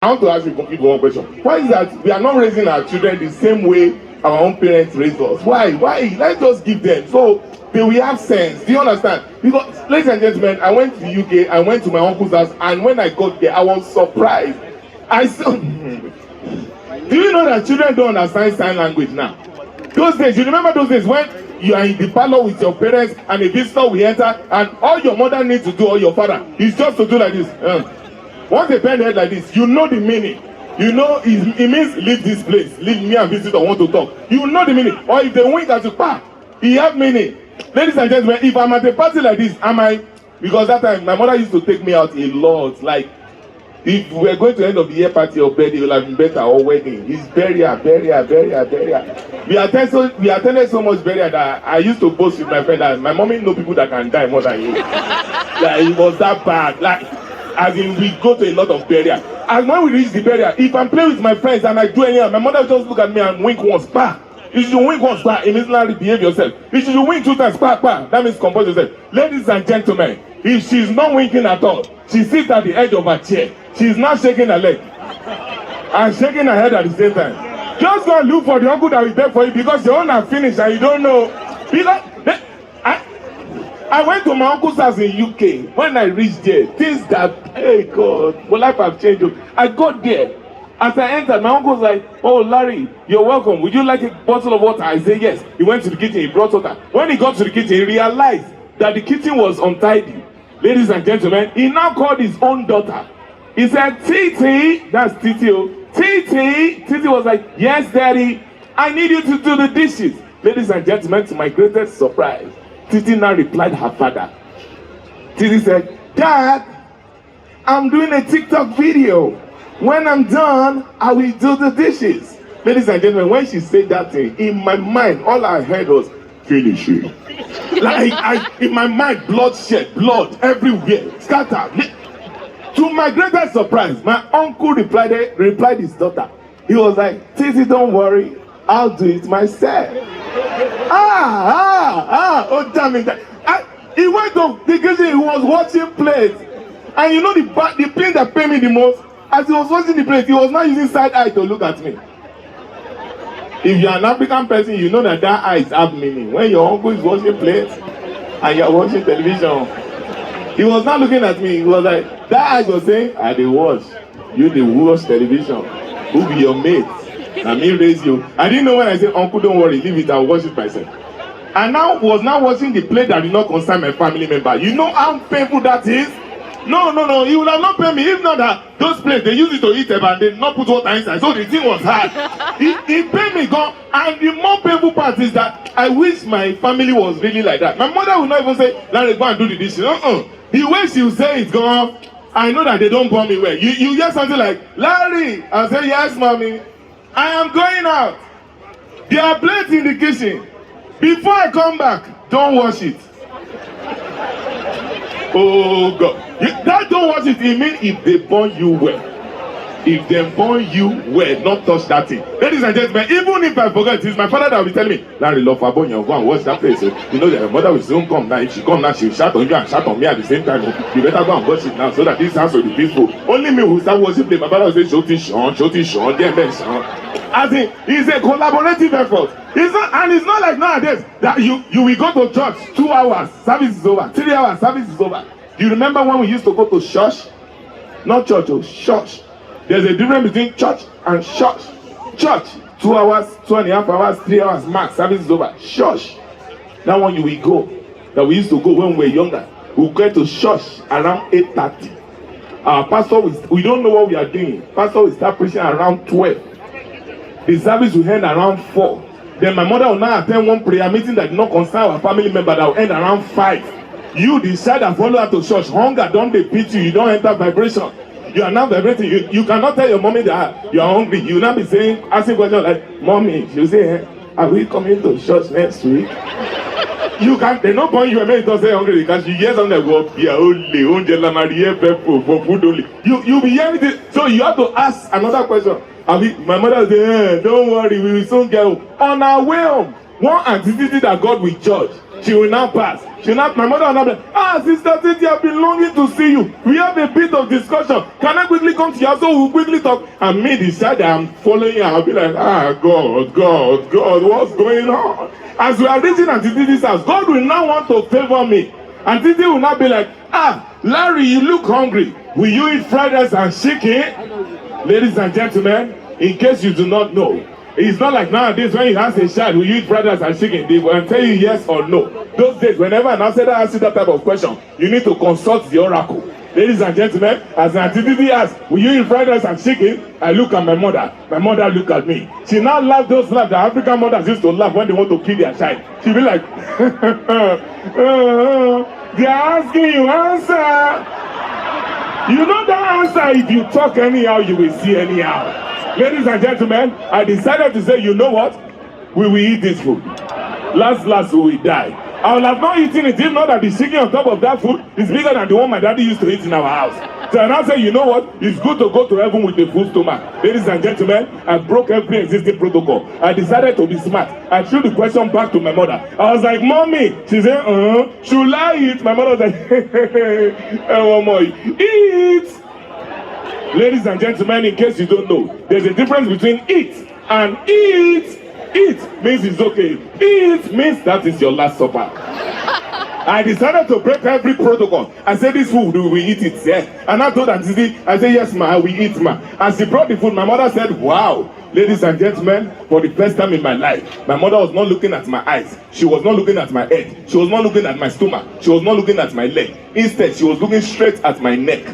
I want to ask you one question. Why is that we are not raising our children the same way our own parents raised us? Why? Let's just give them so they will have sense. Do you understand? Because, ladies and gentlemen, I went to the UK, I went to my uncle's house, and when I got there, I was surprised. I saw. Do you know that children don't understand sign language now? Those days, you remember those days when you are in the parlor with your parents and a visitor will enter, and all your mother needs to do, or your father, is just to do like this. Once they bend head like this, you know the meaning. You know it means leave this place. Leave me and visitor want to talk. You know the meaning. Or if they wink at you, it have meaning. Ladies and gentlemen, if I'm at a party like this, because that time my mother used to take me out a lot. Like if we were going to end of the year party or birthday, it would have been better, or wedding. It's burial. We attended so much burial that I used to boast with my friend that my mommy know people that can die more than you. Like it was that bad. Like as in we go to a lot of burial. And when we reach the burial, if I'm playing with my friends and I do anything, my mother just look at me and wink once, If you wink once, it means not behave yourself. If you wink 2 times, that means compose yourself. Ladies and gentlemen, if she's not winking at all, she sits at the edge of her chair. She's not shaking her leg and shaking her head at the same time. Just go and look for the uncle that will beg for you because your own are finished and you don't know. Because I went to my uncle's house in UK. When I reached there, things that, hey God, my life have changed. I got there. As I entered, my uncle was like, oh, Larry, you're welcome. Would you like a bottle of water? I said, yes. He went to the kitchen, he brought water. When he got to the kitchen, he realized that the kitchen was untidy. Ladies and gentlemen, he now called his own daughter. He said, Titi, that's Titi. Titi was like, yes, Daddy, I need you to do the dishes. Ladies and gentlemen, to my greatest surprise, Titi now replied her father. Titi said, Dad, I'm doing a TikTok video. When I'm done, I will do the dishes. Ladies and gentlemen, when she said that thing, in my mind, all I heard was, finish it. Like, in my mind, blood everywhere, scattered. To my greatest surprise, my uncle replied his daughter. He was like, Titi, don't worry, I'll do it myself. Oh damn it. He went to the kitchen, he was watching plates. And you know the plate that paid me the most? As he was watching the plate, he was not using side eye to look at me. If you're an African person, you know that eyes have meaning. When your uncle is watching plates and you're watching television, he was not looking at me. He was like, that eyes was saying, I dey watch. You dey watch television. Who be your mate? I me raise you. I didn't know when I said, uncle, don't worry, leave it, I'll watch it myself. And now was now watching the plate that did not concern my family member. You know how painful that is? No, he would have not paid me. If not that, those plates, they use it to eat and they not put water inside. So the thing was hard. He paid me, gone. And the more painful part is that I wish my family was really like that. My mother would not even say, Larry, go and do the dishes. The way she would say it, gone, I know that they don't born me well. You hear something like, Larry, I say, yes, mommy. I am going out. There are plates in the kitchen. Before I come back, don't wash it. Oh God. That don't wash it. It means if they born you well. If they born you well, not touch that thing. Ladies and gentlemen, even if I forget, it's my father that will be telling me, Larry, love for you, go and watch that place. You know that your mother will soon come now. If she come now, she will shout on you and shout on me at the same time. You better go and watch it now so that this house will be peaceful. Only me will start worshiping. My father will say, shorty, shorn, then shorn. As in, it's a collaborative effort. It's not like nowadays that you will go to church 2 hours, service is over. 3 hours, service is over. Do you remember when we used to go to church? Not church, church. There's a difference between church and church. Church, 2 hours, 2.5 hours, 3 hours max, service is over. Church, that one you will go. That we used to go when we were younger. We'll get to church around 8:30. Our pastor, we don't know what we are doing. Pastor will start preaching around 12. The service will end around 4. Then my mother will now attend one prayer meeting that did not concern our family member that will end around 5. You decide and follow her to church. Hunger don't they beat you. You don't enter vibration. You are now vibrating. You cannot tell your mommy that you are hungry. You will not be saying, asking questions like, Mommy, she will say, hey, are we coming to church next week? You can't, they not point you and make you say hungry because you hear something like, well, yeah, only, for food only. You be hearing this. So you have to ask another question. My mother will say, hey, don't worry, we will soon get home. On our way home, one activity that God will judge She will now pass. My mother will now be like, Sister Titi, I've been longing to see you. We have a bit of discussion. Can I quickly come to your house so we'll quickly talk? And me decide that I'm following her. I'll be like, God, what's going on? As we are reaching Auntie Titi's house, God will now want to favor me. And Titi will now be like, Larry, you look hungry. Will you eat fried rice and chicken? Ladies and gentlemen, in case you do not know, it's not like nowadays when you ask a child, will you eat fried rice and chicken? They will tell you yes or no. Those days, whenever an outsider asks you that type of question, you need to consult the oracle. Ladies and gentlemen, as Auntie Titi asks, will you eat fried rice and chicken? I look at my mother. My mother look at me. She now laughs those laughs that African mothers used to laugh when they want to kill their child. She'll be like, they're asking you answer. You know that answer, if you talk anyhow, you will see anyhow. Ladies and gentlemen, I decided to say, you know what? We will eat this food. Last, we will die. I will have not eaten it if not that the chicken on top of that food is bigger than the one my daddy used to eat in our house. So I now say, you know what? It's good to go to heaven with a full stomach. Ladies and gentlemen, I broke every existing protocol. I decided to be smart. I threw the question back to my mother. I was like, Mommy. She said, should I eat? My mother was like, eat. Ladies and gentlemen, in case you don't know, there's a difference between eat and eat. Eat means it's okay. Eat means that is your last supper. I decided to break every protocol. I said, this food, we eat it, yeah? And I told her, I said, yes, ma, we eat, ma. As she brought the food, my mother said, wow. Ladies and gentlemen, for the first time in my life, my mother was not looking at my eyes. She was not looking at my head. She was not looking at my stomach. She was not looking at my leg. Instead, she was looking straight at my neck.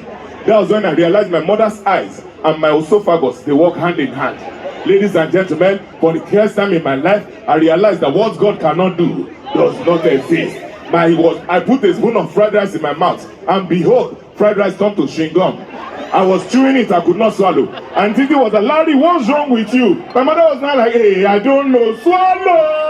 That was when I realized my mother's eyes and my esophagus, they work hand in hand. Ladies and gentlemen, for the first time in my life, I realized that what God cannot do does not exist. I put a spoon of fried rice in my mouth, and behold, fried rice turned to chewing gum. I was chewing it, I could not swallow. And Titi was like, Larry, what's wrong with you? My mother was not like, hey, I don't know, swallow!